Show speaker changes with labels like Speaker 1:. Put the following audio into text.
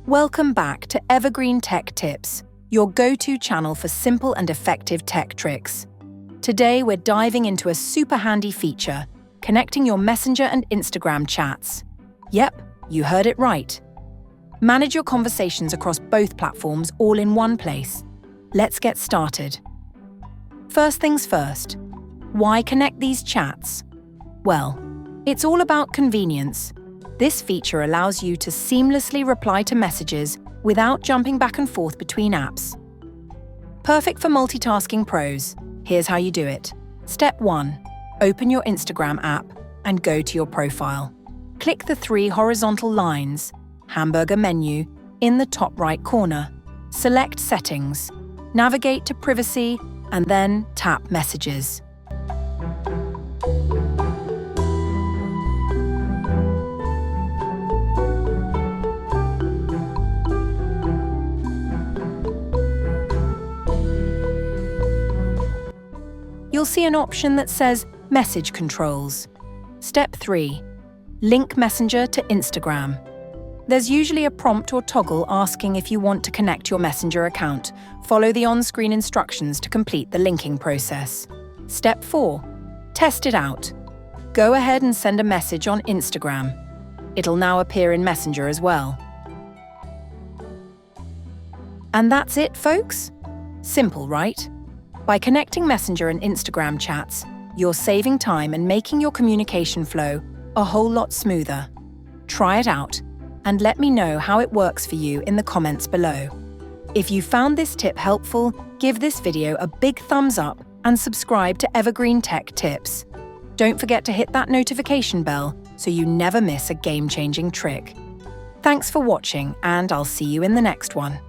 Speaker 1: Welcome back to Evergreen Tech Tips, your go-to channel for simple and effective tech tricks. Today we're diving into a super handy feature, connecting your Messenger and Instagram chats. Yep, you heard it right. Manage your conversations across both platforms all in one place. Let's get started. First things first, why connect these chats? Well, it's all about convenience. This feature allows you to seamlessly reply to messages without jumping back and forth between apps. Perfect for multitasking pros. Here's how you do it. Step 1. Open your Instagram app and go to your profile. Click the 3 horizontal lines, hamburger menu, in the top right corner. Select Settings, navigate to Privacy, and then tap Messages. You'll see an option that says Message Controls. Step 3. Link Messenger to Instagram. There's usually a prompt or toggle asking if you want to connect your Messenger account. Follow the on-screen instructions to complete the linking process. Step 4. Test it out. Go ahead and send a message on Instagram. It'll now appear in Messenger as well. And that's it, folks? Simple, right? By connecting Messenger and Instagram chats, you're saving time and making your communication flow a whole lot smoother. Try it out and let me know how it works for you in the comments below. If you found this tip helpful, give this video a big thumbs up and subscribe to Evergreen Tech Tips. Don't forget to hit that notification bell so you never miss a game-changing trick. Thanks for watching, and I'll see you in the next one.